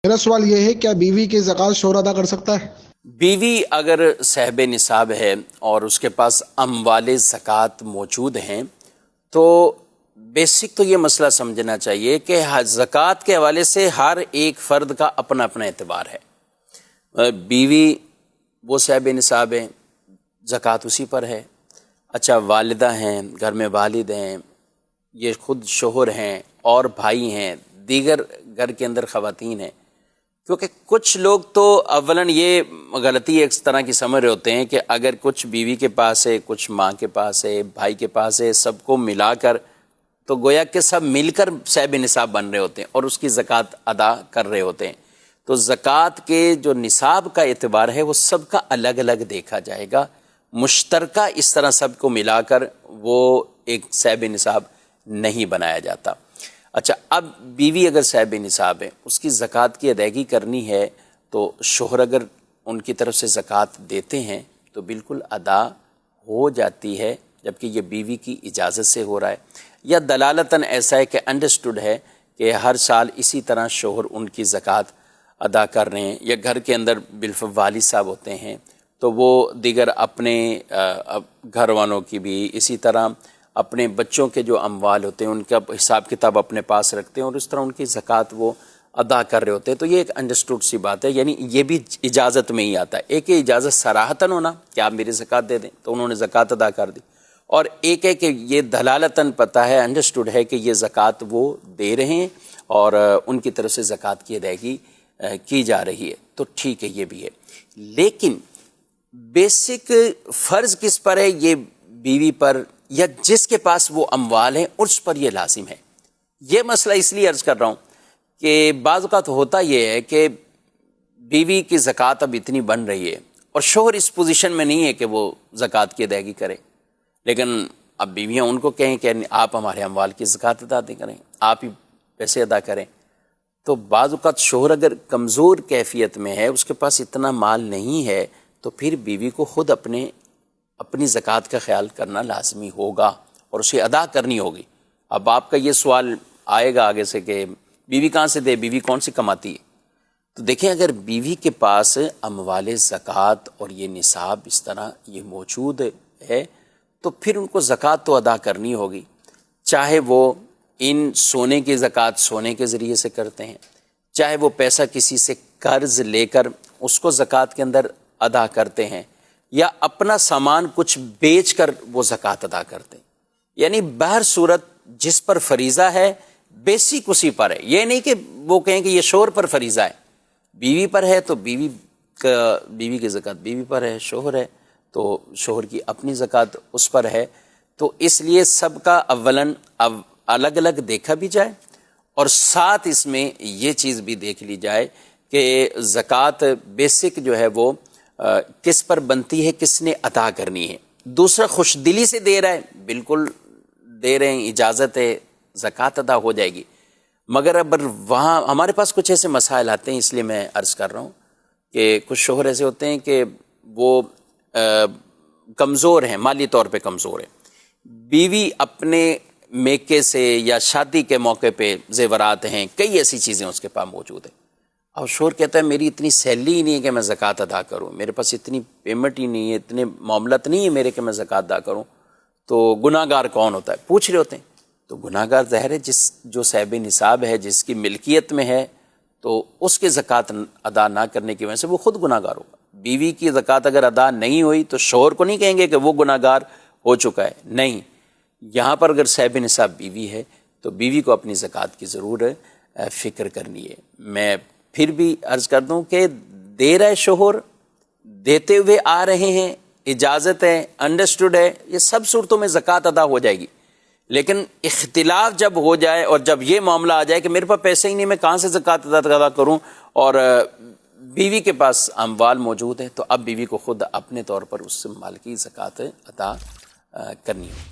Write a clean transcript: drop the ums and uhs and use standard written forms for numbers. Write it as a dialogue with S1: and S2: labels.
S1: میرا سوال یہ ہے، کیا بیوی کی زکوٰۃ شوہر ادا کر سکتا ہے؟
S2: بیوی اگر صاحب نصاب ہے اور اس کے پاس اموال زکوٰۃ موجود ہیں تو بیسک تو یہ مسئلہ سمجھنا چاہیے کہ زکوٰۃ کے حوالے سے ہر ایک فرد کا اپنا اپنا اعتبار ہے۔ بیوی وہ صاحب نصاب ہے، زکوٰۃ اسی پر ہے۔ اچھا، والدہ ہیں، گھر میں والد ہیں، یہ خود شوہر ہیں اور بھائی ہیں، دیگر گھر کے اندر خواتین ہیں۔ کیونکہ کچھ لوگ تو اولاً یہ غلطی اس طرح کی سمجھ رہے ہوتے ہیں کہ اگر کچھ بیوی کے پاس ہے، کچھ ماں کے پاس ہے، بھائی کے پاس ہے، سب کو ملا کر تو گویا کہ سب مل کر صاحب نصاب بن رہے ہوتے ہیں اور اس کی زکوٰۃ ادا کر رہے ہوتے ہیں۔ تو زکوٰۃ کے جو نصاب کا اعتبار ہے وہ سب کا الگ الگ دیکھا جائے گا، مشترکہ اس طرح سب کو ملا کر وہ ایک صاحب نصاب نہیں بنایا جاتا۔ اچھا، اب بیوی اگر صاحب نصاب ہے، اس کی زکوٰۃ کی ادائیگی کرنی ہے تو شوہر اگر ان کی طرف سے زکوٰۃ دیتے ہیں تو بالکل ادا ہو جاتی ہے، جبکہ یہ بیوی کی اجازت سے ہو رہا ہے، یا دلالتاً ایسا ہے کہ انڈرسٹوڈ ہے کہ ہر سال اسی طرح شوہر ان کی زکوٰۃ ادا کر رہے ہیں، یا گھر کے اندر بالفعل والد صاحب ہوتے ہیں تو وہ دیگر اپنے گھر والوں کی بھی اسی طرح اپنے بچوں کے جو اموال ہوتے ہیں ان کا حساب کتاب اپنے پاس رکھتے ہیں اور اس طرح ان کی زکوٰۃ وہ ادا کر رہے ہوتے ہیں۔ تو یہ ایک انڈرسٹوڈ سی بات ہے، یعنی یہ بھی اجازت میں ہی آتا ہے۔ ایک اجازت صراحتاً ہونا کہ آپ میری زکوٰۃ دے دیں تو انہوں نے زکوٰۃ ادا کر دی، اور ایک ہے کہ یہ دلالتاً پتہ ہے، انڈرسٹوڈ ہے کہ یہ زکوٰۃ وہ دے رہے ہیں اور ان کی طرف سے زکوٰۃ کی ادائیگی کی جا رہی ہے، تو ٹھیک ہے، یہ بھی ہے۔ لیکن بیسک فرض کس پر ہے؟ یہ بیوی پر یا جس کے پاس وہ اموال ہیں اس پر یہ لازم ہے۔ یہ مسئلہ اس لیے عرض کر رہا ہوں کہ بعض اوقات ہوتا یہ ہے کہ بیوی کی زکوٰۃ اب اتنی بن رہی ہے اور شوہر اس پوزیشن میں نہیں ہے کہ وہ زکوٰۃ کی ادائیگی کرے، لیکن اب بیویاں ان کو کہیں کہ آپ ہمارے اموال کی زکوٰۃ ادا کریں، آپ ہی پیسے ادا کریں۔ تو بعض اوقات شوہر اگر کمزور کیفیت میں ہے، اس کے پاس اتنا مال نہیں ہے، تو پھر بیوی کو خود اپنی زکوٰۃ کا خیال کرنا لازمی ہوگا اور اسے ادا کرنی ہوگی۔ اب آپ کا یہ سوال آئے گا آگے سے کہ بیوی کہاں سے دے، بیوی کون سی کماتی ہے؟ تو دیکھیں، اگر بیوی کے پاس اموال زکوٰۃ اور یہ نصاب اس طرح یہ موجود ہے تو پھر ان کو زکوٰۃ تو ادا کرنی ہوگی، چاہے وہ ان سونے کی زکوٰۃ سونے کے ذریعے سے کرتے ہیں، چاہے وہ پیسہ کسی سے قرض لے کر اس کو زکوٰۃ کے اندر ادا کرتے ہیں، یا اپنا سامان کچھ بیچ کر وہ زکوٰۃ ادا کرتے ہیں۔ یعنی بہر صورت جس پر فریضہ ہے بیسک اسی پر ہے۔ یہ نہیں کہ وہ کہیں کہ یہ شوہر پر فریضہ ہے، بیوی پر ہے تو بیوی کی زکوٰۃ بیوی پر ہے، شوہر ہے تو شوہر کی اپنی زکوٰۃ اس پر ہے۔ تو اس لیے سب کا اولاً الگ الگ دیکھا بھی جائے، اور ساتھ اس میں یہ چیز بھی دیکھ لی جائے کہ زکوٰۃ بیسک جو ہے وہ کس پر بنتی ہے، کس نے ادا کرنی ہے۔ دوسرا خوش دلی سے دے رہا ہے، بالکل دے رہے ہیں، اجازت ہے، زکوٰۃ ادا ہو جائے گی۔ مگر اب وہاں ہمارے پاس کچھ ایسے مسائل آتے ہیں، اس لیے میں عرض کر رہا ہوں کہ کچھ شوہر ایسے ہوتے ہیں کہ وہ کمزور ہیں، مالی طور پہ کمزور ہیں، بیوی اپنے میکے سے یا شادی کے موقع پہ زیورات ہیں، کئی ایسی چیزیں اس کے پاس موجود ہیں، اور شوہر کہتا ہے میری اتنی سیلری ہی نہیں ہے کہ میں زکوٰۃ ادا کروں، میرے پاس اتنی پیمنٹ ہی نہیں ہے، اتنے معاملات نہیں ہے میرے کہ میں زکوٰۃ ادا کروں۔ تو گناہ گار کون ہوتا ہے؟ پوچھ رہے ہوتے ہیں۔ تو گناہ گار ظاہر ہے جو صاحب نصاب ہے، جس کی ملکیت میں ہے، تو اس کے زکوٰۃ ادا نہ کرنے کی وجہ سے وہ خود گناہ گار ہوگا۔ بیوی کی زکوٰۃ اگر ادا نہیں ہوئی تو شوہر کو نہیں کہیں گے کہ وہ گناہ گار ہو چکا ہے، نہیں، یہاں پر اگر صاحب نصاب بیوی ہے تو بیوی کو اپنی زکوٰۃ کی ضرور فکر کرنی ہے۔ میں پھر بھی عرض کر دوں کہ دے رہے شوہر، دیتے ہوئے آ رہے ہیں، اجازت ہے، انڈرسٹوڈ ہے، یہ سب صورتوں میں زکوٰۃ ادا ہو جائے گی۔ لیکن اختلاف جب ہو جائے اور جب یہ معاملہ آ جائے کہ میرے پاس پیسے ہی نہیں، میں کہاں سے زکوٰۃ ادا کروں، اور بیوی کے پاس اموال موجود ہے، تو اب بیوی کو خود اپنے طور پر اس مال کی زکوٰۃ ادا کرنی ہے۔